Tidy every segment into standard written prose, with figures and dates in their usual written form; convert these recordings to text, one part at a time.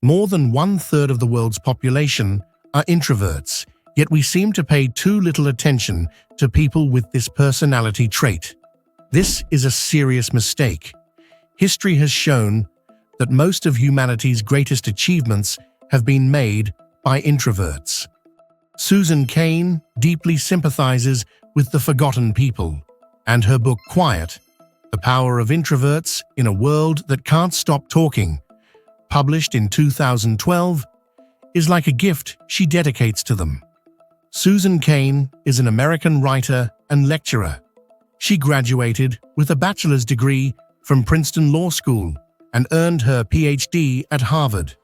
More than 1/3 of the world's population are introverts, yet we seem to pay too little attention to people with this personality trait. This is a serious mistake. History has shown that most of humanity's greatest achievements have been made by introverts. Susan Cain deeply sympathizes with the forgotten people, and her book Quiet, The Power of Introverts in a World That Can't Stop Talking, published in 2012, is like a gift she dedicates to them. Susan Cain is an American writer and lecturer. She graduated with a bachelor's degree from Princeton Law School and earned her PhD at Harvard.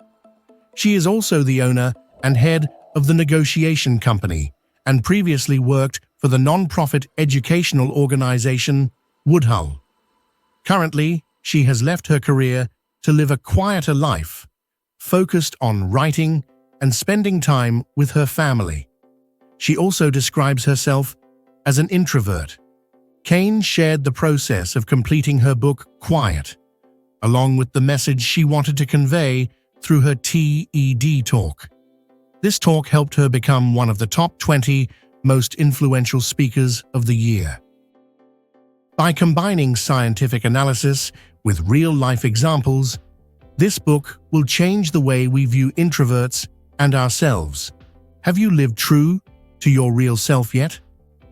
She is also the owner and head of the Negotiation Company and previously worked for the non-profit educational organization Woodhull. Currently, she has left her career to live a quieter life, focused on writing and spending time with her family. She also describes herself as an introvert. Cain shared the process of completing her book Quiet, along with the message she wanted to convey through her TED talk. This talk helped her become one of the top 20 most influential speakers of the year. By combining scientific analysis with real-life examples, this book will change the way we view introverts and ourselves. Have you lived true to your real self yet?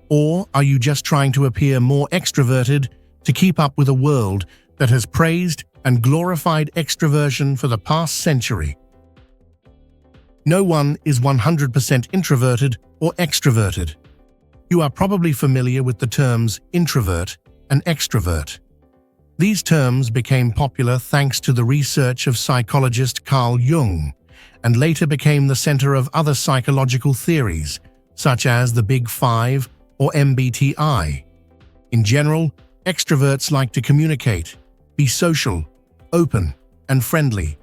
Or are you just trying to appear more extroverted to keep up with a world that has praised and glorified extroversion for the past century? No one is 100% introverted or extroverted. You are probably familiar with the terms introvert and extrovert. These terms became popular thanks to the research of psychologist Carl Jung, and later became the center of other psychological theories, such as the Big Five or MBTI. In general, extroverts like to communicate, be social, open, and friendly.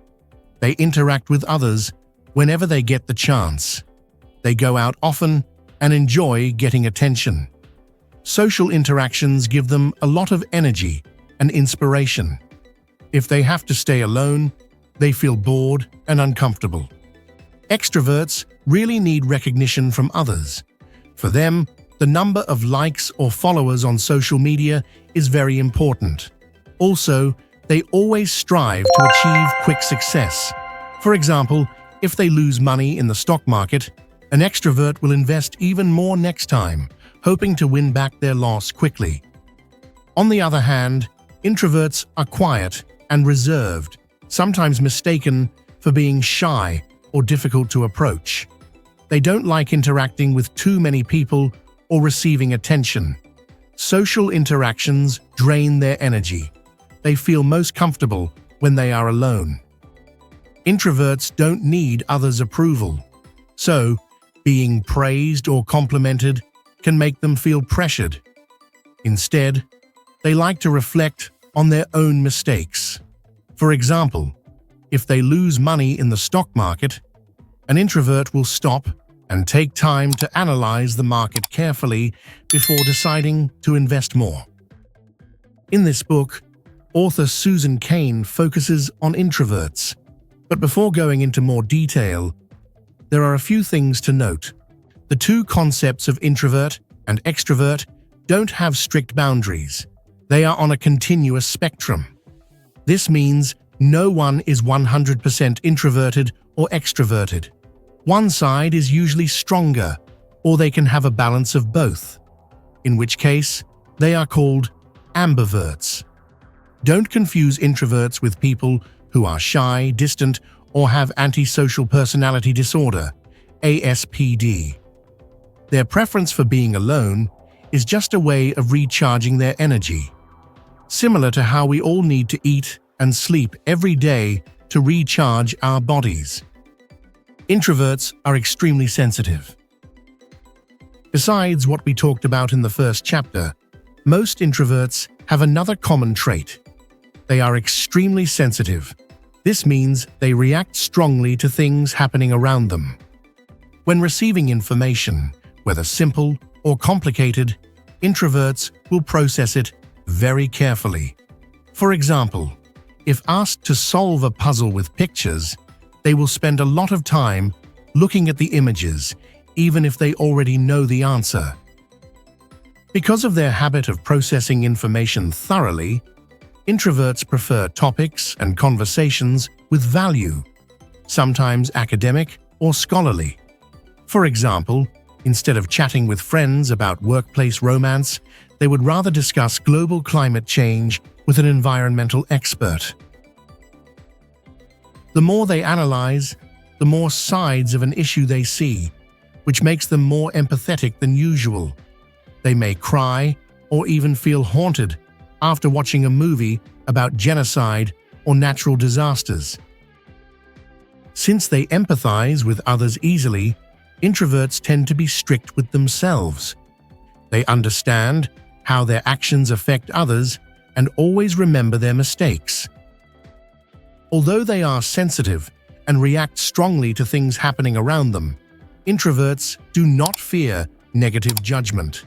They interact with others whenever they get the chance. They go out often and enjoy getting attention. Social interactions give them a lot of energy and inspiration. If they have to stay alone, they feel bored and uncomfortable. Extroverts really need recognition from others. For them, the number of likes or followers on social media is very important. Also, they always strive to achieve quick success. For example, if they lose money in the stock market, an extrovert will invest even more next time, hoping to win back their loss quickly. On the other hand, introverts are quiet and reserved, sometimes mistaken for being shy or difficult to approach. They don't like interacting with too many people or receiving attention. Social interactions drain their energy. They feel most comfortable when they are alone. Introverts don't need others' approval, so being praised or complimented can make them feel pressured. Instead, they like to reflect on their own mistakes. For example, if they lose money in the stock market, an introvert will stop and take time to analyze the market carefully before deciding to invest more. In this book, author Susan Cain focuses on introverts. But before going into more detail, there are a few things to note. The two concepts of introvert and extrovert don't have strict boundaries. They are on a continuous spectrum. This means no one is 100% introverted or extroverted. One side is usually stronger, or they can have a balance of both, in which case they are called ambiverts. Don't confuse introverts with people who are shy, distant, or have antisocial personality disorder, ASPD. Their preference for being alone is just a way of recharging their energy, similar to how we all need to eat and sleep every day to recharge our bodies. Introverts are extremely sensitive. Besides what we talked about in the first chapter, most introverts have another common trait. They are extremely sensitive. This means they react strongly to things happening around them. When receiving information, whether simple or complicated, introverts will process it very carefully. For example, if asked to solve a puzzle with pictures, They will spend a lot of time looking at the images, even if they already know the answer. Because of their habit of processing information thoroughly, introverts prefer topics and conversations with value, sometimes academic or scholarly. For example, instead of chatting with friends about workplace romance, they would rather discuss global climate change with an environmental expert. The more they analyze, the more sides of an issue they see, which makes them more empathetic than usual. They may cry or even feel haunted after watching a movie about genocide or natural disasters. Since they empathize with others easily, introverts tend to be strict with themselves. They understand how their actions affect others and always remember their mistakes. Although they are sensitive and react strongly to things happening around them, introverts do not fear negative judgment.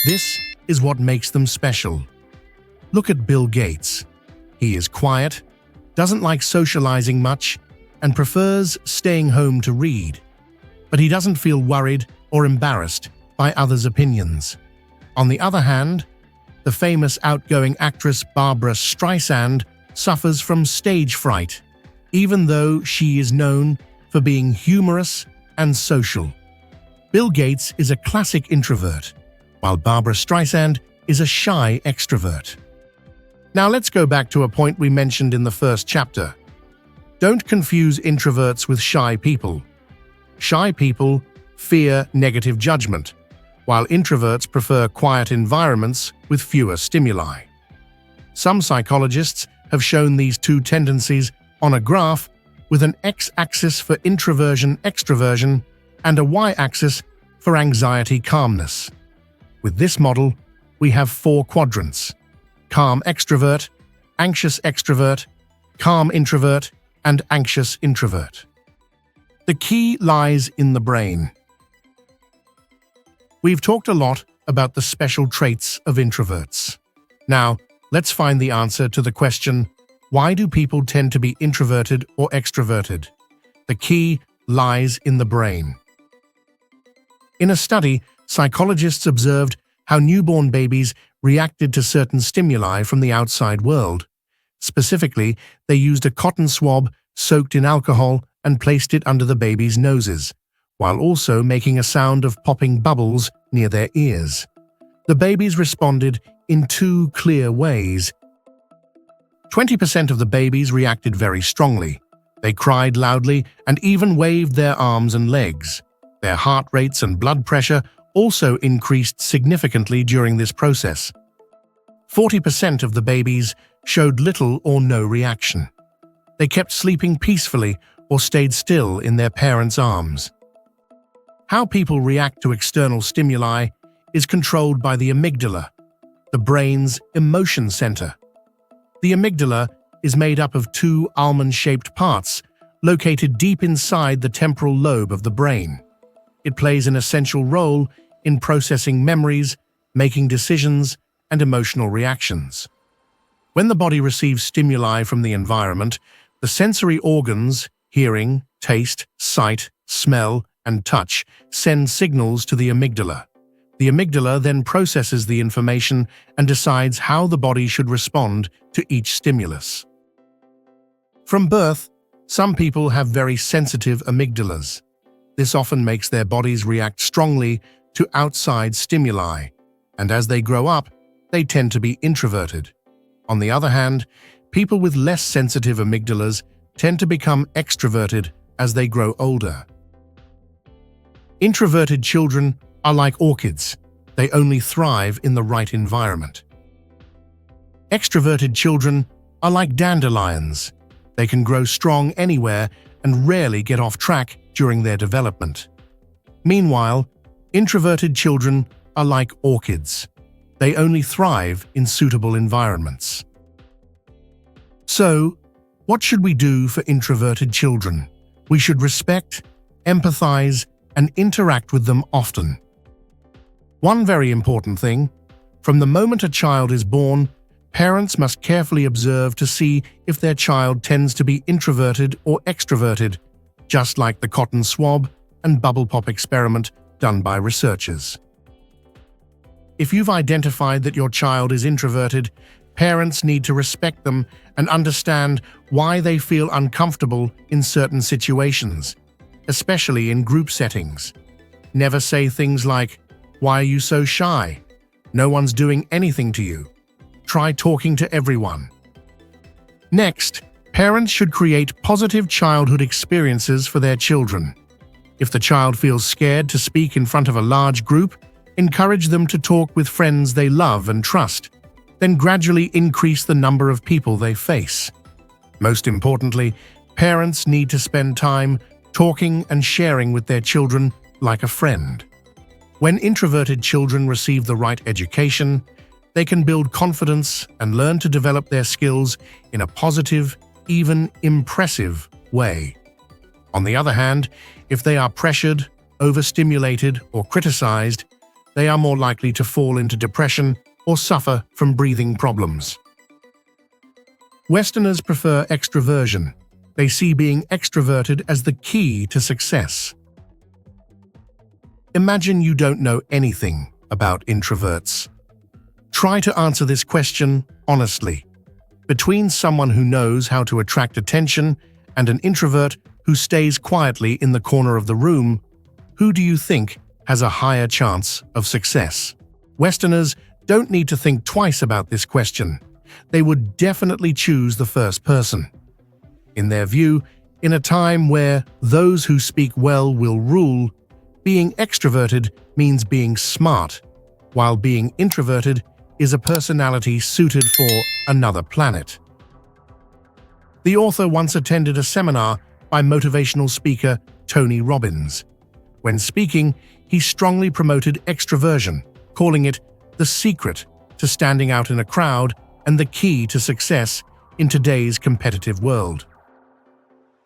This is what makes them special. Look at Bill Gates. He is quiet, doesn't like socializing much, and prefers staying home to read. But he doesn't feel worried or embarrassed by others' opinions. On the other hand, the famous outgoing actress Barbra Streisand suffers from stage fright, even though she is known for being humorous and social. Bill Gates is a classic introvert, while Barbra Streisand is a shy extrovert. Now let's go back to a point we mentioned in the first chapter. Don't confuse introverts with shy people. Shy people fear negative judgment, while introverts prefer quiet environments with fewer stimuli. Some psychologists have shown these two tendencies on a graph with an x-axis for introversion, extroversion, and a y-axis for anxiety, calmness. With this model, we have 4 quadrants: calm extrovert, anxious extrovert, calm introvert, and anxious introvert. The key lies in the brain. We've talked a lot about the special traits of introverts. Now, let's find the answer to the question, why do people tend to be introverted or extroverted? The key lies in the brain. In a study, psychologists observed how newborn babies reacted to certain stimuli from the outside world. Specifically, they used a cotton swab soaked in alcohol and placed it under the baby's noses, while also making a sound of popping bubbles near their ears. The babies responded in 2 clear ways. 20% of the babies reacted very strongly. They cried loudly and even waved their arms and legs. Their heart rates and blood pressure also increased significantly during this process. 40% of the babies showed little or no reaction. They kept sleeping peacefully or stayed still in their parents' arms. How people react to external stimuli is controlled by the amygdala, the brain's emotion center. The amygdala is made up of 2 almond-shaped parts located deep inside the temporal lobe of the brain. It plays an essential role in processing memories, making decisions, and emotional reactions. When the body receives stimuli from the environment, the sensory organs, hearing, taste, sight, smell, and touch, send signals to the amygdala. The amygdala then processes the information and decides how the body should respond to each stimulus. From birth, some people have very sensitive amygdalas. This often makes their bodies react strongly to outside stimuli, and as they grow up, they tend to be introverted. On the other hand, people with less sensitive amygdalas tend to become extroverted as they grow older. Introverted children are like orchids. They only thrive in the right environment. Extroverted children are like dandelions. They can grow strong anywhere and rarely get off track during their development. Meanwhile, introverted children are like orchids. They only thrive in suitable environments. So, what should we do for introverted children? We should respect, empathize, and interact with them often. One very important thing, from the moment a child is born, parents must carefully observe to see if their child tends to be introverted or extroverted just like the cotton swab and bubble pop experiment done by researchers. If you've identified that your child is introverted, parents need to respect them and understand why they feel uncomfortable in certain situations, especially in group settings. Never say things like, "Why are you so shy? No one's doing anything to you." Try talking to everyone. Next, parents should create positive childhood experiences for their children. If the child feels scared to speak in front of a large group, encourage them to talk with friends they love and trust, then gradually increase the number of people they face. Most importantly, parents need to spend time talking and sharing with their children like a friend. When introverted children receive the right education, they can build confidence and learn to develop their skills in a positive, even impressive way. On the other hand, if they are pressured, overstimulated, or criticized, they are more likely to fall into depression or suffer from breathing problems. Westerners prefer extroversion. They see being extroverted as the key to success. Imagine you don't know anything about introverts. Try to answer this question honestly. Between someone who knows how to attract attention and an introvert who stays quietly in the corner of the room, who do you think has a higher chance of success? Westerners don't need to think twice about this question. They would definitely choose the first person. In their view, in a time where those who speak well will rule, being extroverted means being smart, while being introverted is a personality suited for another planet. The author once attended a seminar by motivational speaker Tony Robbins. When speaking, he strongly promoted extroversion, calling it the secret to standing out in a crowd and the key to success in today's competitive world.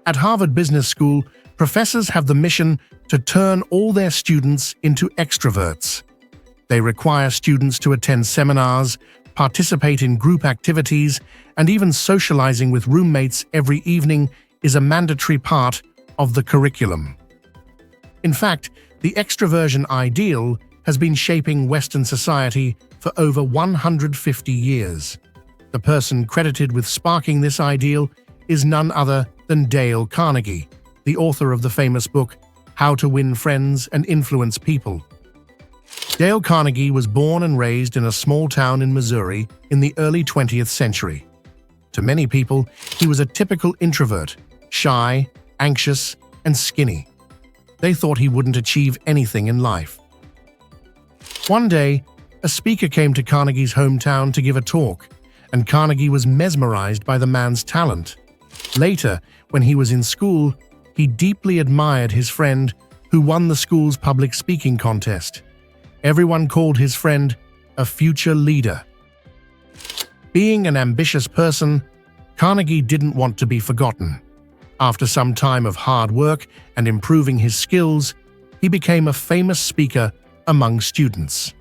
At Harvard Business School, professors have the mission to turn all their students into extroverts. They require students to attend seminars, participate in group activities, and even socializing with roommates every evening is a mandatory part of the curriculum. In fact, the extroversion ideal has been shaping Western society for over 150 years. The person credited with sparking this ideal is none other than Dale Carnegie, the author of the famous book, How to Win Friends and Influence People. Dale Carnegie was born and raised in a small town in Missouri in the early 20th century. To many people, he was a typical introvert, shy, anxious, and skinny. They thought he wouldn't achieve anything in life. One day, a speaker came to Carnegie's hometown to give a talk, and Carnegie was mesmerized by the man's talent. Later, when he was in school, he deeply admired his friend who won the school's public speaking contest. Everyone called his friend a future leader. Being an ambitious person, Carnegie didn't want to be forgotten. After some time of hard work and improving his skills, he became a famous speaker among students.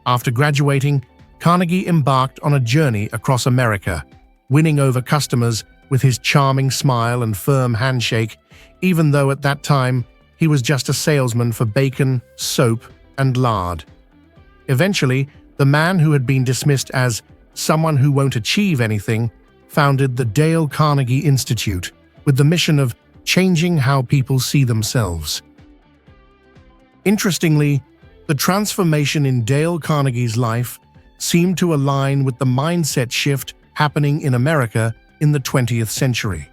After graduating, Carnegie embarked on a journey across America, winning over customers with his charming smile and firm handshake, even though at that time he was just a salesman for bacon, soap, and lard. Eventually, the man who had been dismissed as someone who won't achieve anything founded the Dale Carnegie Institute with the mission of changing how people see themselves. Interestingly, the transformation in Dale Carnegie's life seemed to align with the mindset shift happening in America in the 20th century.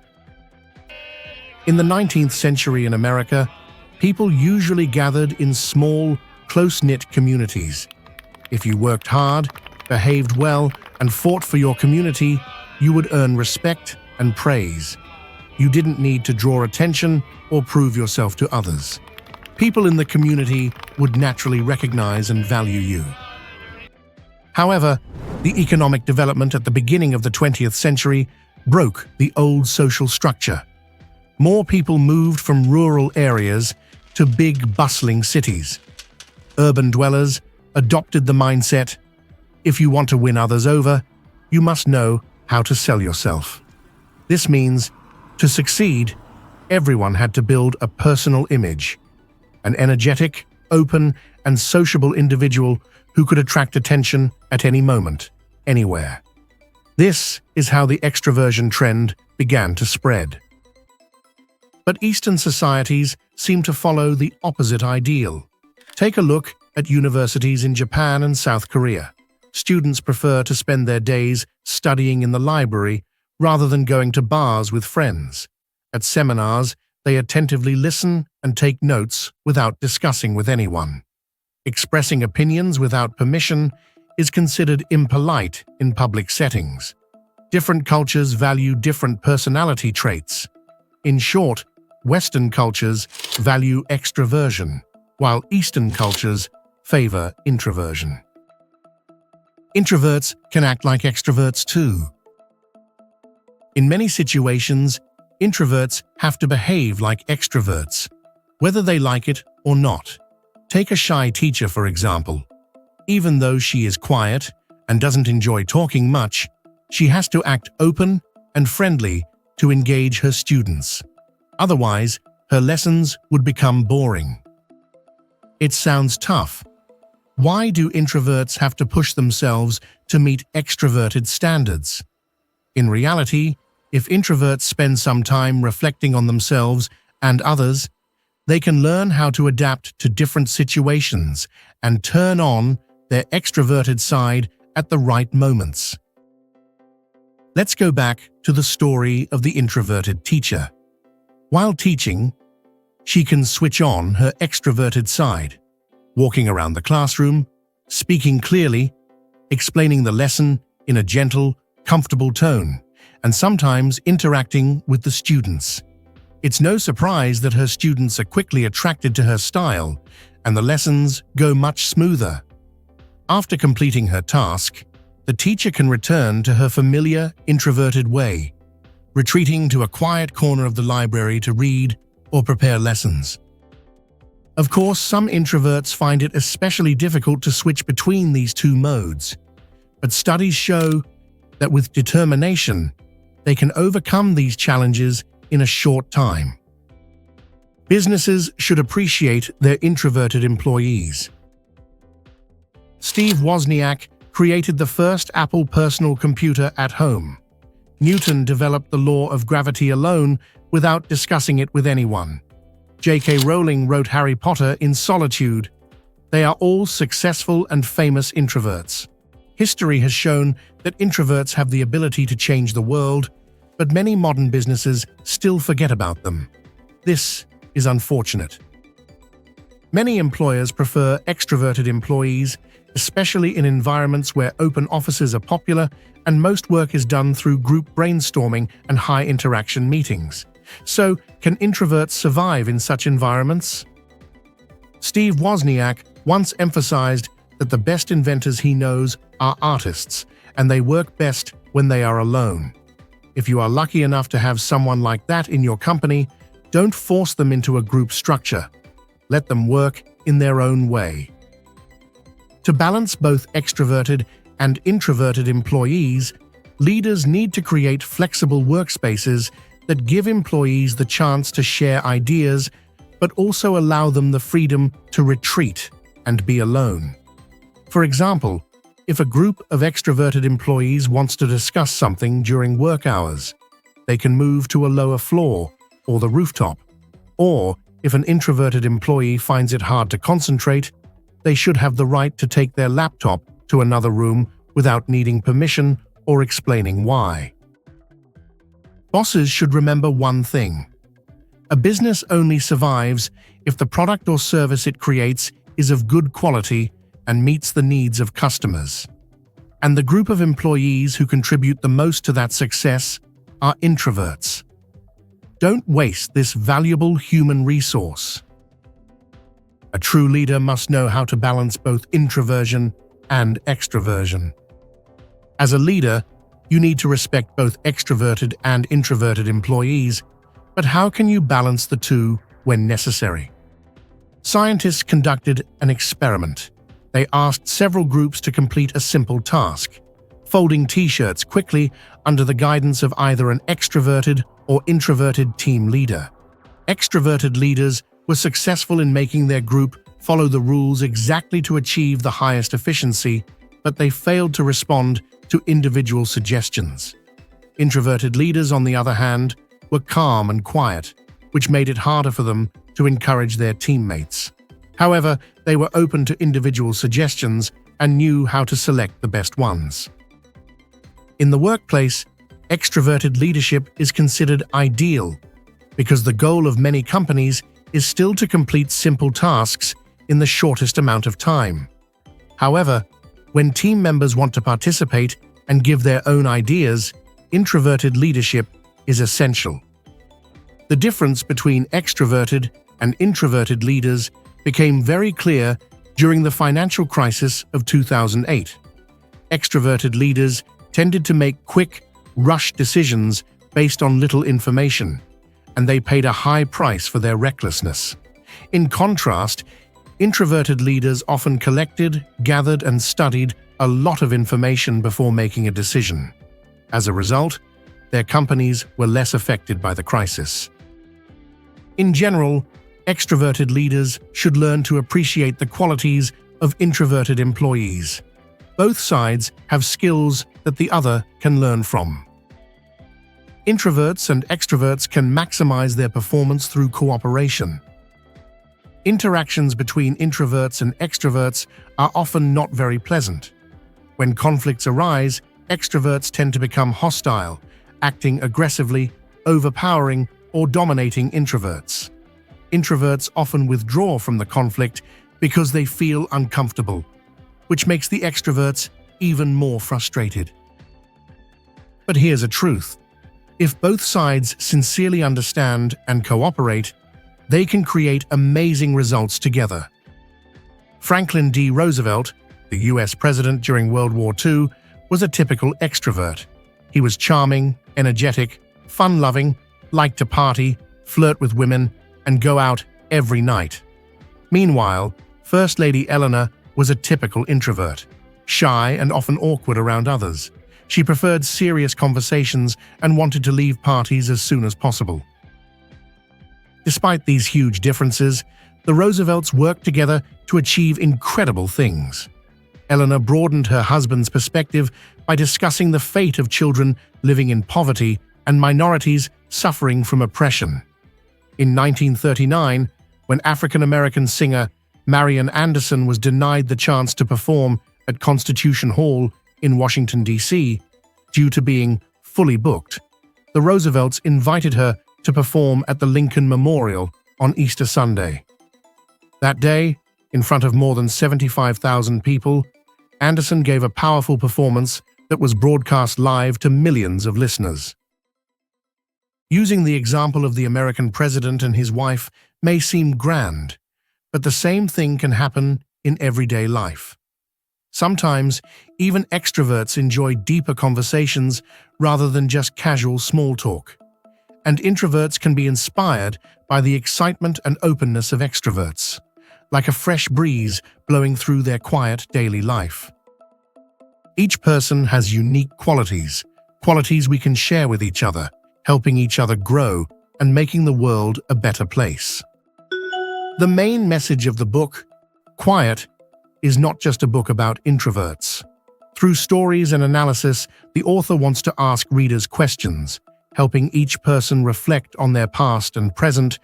In the 19th century in America, people usually gathered in small, close-knit communities. If you worked hard, behaved well, and fought for your community, you would earn respect and praise. You didn't need to draw attention or prove yourself to others. People in the community would naturally recognize and value you. However, the economic development at the beginning of the 20th century broke the old social structure. More people moved from rural areas to big, bustling cities. Urban dwellers adopted the mindset, if you want to win others over, you must know how to sell yourself. This means, to succeed, Everyone had to build a personal image, an energetic, open, and sociable individual who could attract attention at any moment, anywhere. This is how the extroversion trend began to spread. But Eastern societies seem to follow the opposite ideal. Take a look at universities in Japan and South Korea. Students prefer to spend their days studying in the library rather than going to bars with friends. At seminars, they attentively listen and take notes without discussing with anyone. Expressing opinions without permission is considered impolite in public settings. Different cultures value different personality traits. In short, Western cultures value extroversion, while Eastern cultures favor introversion. Introverts can act like extroverts too. In many situations, introverts have to behave like extroverts, whether they like it or not. Take a shy teacher, for example. Even though she is quiet and doesn't enjoy talking much, she has to act open and friendly to engage her students. Otherwise, her lessons would become boring. It sounds tough. Why do introverts have to push themselves to meet extroverted standards? In reality, if introverts spend some time reflecting on themselves and others, they can learn how to adapt to different situations and turn on their extroverted side at the right moments. Let's go back to the story of the introverted teacher. While teaching, she can switch on her extroverted side, walking around the classroom, speaking clearly, explaining the lesson in a gentle, comfortable tone, and sometimes interacting with the students. It's no surprise that her students are quickly attracted to her style, and the lessons go much smoother. After completing her task, the teacher can return to her familiar, introverted way, retreating to a quiet corner of the library to read or prepare lessons. Of course, some introverts find it especially difficult to switch between these two modes, but studies show that with determination, they can overcome these challenges in a short time. Businesses should appreciate their introverted employees. Steve Wozniak created the first Apple personal computer at home. Newton developed the law of gravity alone without discussing it with anyone. J.K. Rowling wrote Harry Potter in solitude. They are all successful and famous introverts. History has shown that introverts have the ability to change the world, but many modern businesses still forget about them. This is unfortunate. Many employers prefer extroverted employees, especially in environments where open offices are popular and most work is done through group brainstorming and high-interaction meetings. So, can introverts survive in such environments? Steve Wozniak once emphasized that the best inventors he knows are artists, and they work best when they are alone. If you are lucky enough to have someone like that in your company, don't force them into a group structure. Let them work in their own way. To balance both extroverted and introverted employees, leaders need to create flexible workspaces that give employees the chance to share ideas, but also allow them the freedom to retreat and be alone. For example, if a group of extroverted employees wants to discuss something during work hours, they can move to a lower floor or the rooftop. Or, if an introverted employee finds it hard to concentrate, they should have the right to take their laptop to another room without needing permission or explaining why. Bosses should remember one thing. A business only survives if the product or service it creates is of good quality and meets the needs of customers. And the group of employees who contribute the most to that success are introverts. Don't waste this valuable human resource. A true leader must know how to balance both introversion and extroversion. As a leader, you need to respect both extroverted and introverted employees, but how can you balance the two when necessary? Scientists conducted an experiment. They asked several groups to complete a simple task, folding t-shirts quickly under the guidance of either an extroverted or introverted team leader. Extroverted leaders were successful in making their group follow the rules exactly to achieve the highest efficiency, but they failed to respond to individual suggestions. Introverted leaders, on the other hand, were calm and quiet, which made it harder for them to encourage their teammates. However, they were open to individual suggestions and knew how to select the best ones. In the workplace, extroverted leadership is considered ideal because the goal of many companies is still to complete simple tasks in the shortest amount of time. However, when team members want to participate and give their own ideas, introverted leadership is essential. The difference between extroverted and introverted leaders became very clear during the financial crisis of 2008. Extroverted leaders tended to make quick, rushed decisions based on little information, and they paid a high price for their recklessness. In contrast, introverted leaders often collected, gathered, and studied a lot of information before making a decision. As a result, their companies were less affected by the crisis. In general, extroverted leaders should learn to appreciate the qualities of introverted employees. Both sides have skills that the other can learn from. Introverts and extroverts can maximize their performance through cooperation. Interactions between introverts and extroverts are often not very pleasant. When conflicts arise, extroverts tend to become hostile, acting aggressively, overpowering, or dominating introverts. Introverts often withdraw from the conflict because they feel uncomfortable, which makes the extroverts even more frustrated. But here's a truth. If both sides sincerely understand and cooperate, they can create amazing results together. Franklin D. Roosevelt, the US president during World War II, was a typical extrovert. He was charming, energetic, fun-loving, liked to party, flirt with women, and go out every night. Meanwhile, First Lady Eleanor was a typical introvert, shy and often awkward around others. She preferred serious conversations and wanted to leave parties as soon as possible. Despite these huge differences, the Roosevelts worked together to achieve incredible things. Eleanor broadened her husband's perspective by discussing the fate of children living in poverty and minorities suffering from oppression. In 1939, when African-American singer Marian Anderson was denied the chance to perform at Constitution Hall in Washington, D.C., due to being fully booked, the Roosevelts invited her to perform at the Lincoln Memorial on Easter Sunday. That day, in front of more than 75,000 people, Anderson gave a powerful performance that was broadcast live to millions of listeners. Using the example of the American president and his wife may seem grand, but the same thing can happen in everyday life. Sometimes, even extroverts enjoy deeper conversations rather than just casual small talk. And introverts can be inspired by the excitement and openness of extroverts, like a fresh breeze blowing through their quiet daily life. Each person has unique qualities we can share with each other, helping each other grow and making the world a better place. The main message of the book, Quiet, is not just a book about introverts. Through stories and analysis, the author wants to ask readers questions, helping each person reflect on their past and present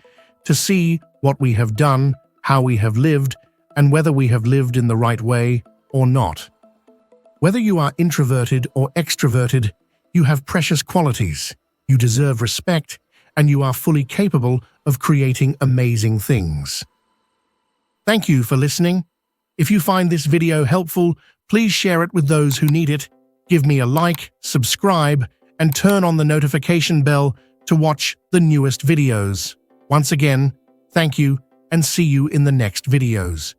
to see what we have done, how we have lived, and whether we have lived in the right way or not. Whether you are introverted or extroverted, you have precious qualities, you deserve respect, and you are fully capable of creating amazing things. Thank you for listening. If you find this video helpful, please share it with those who need it. Give me a like, subscribe, and turn on the notification bell to watch the newest videos. Once again, thank you and see you in the next videos.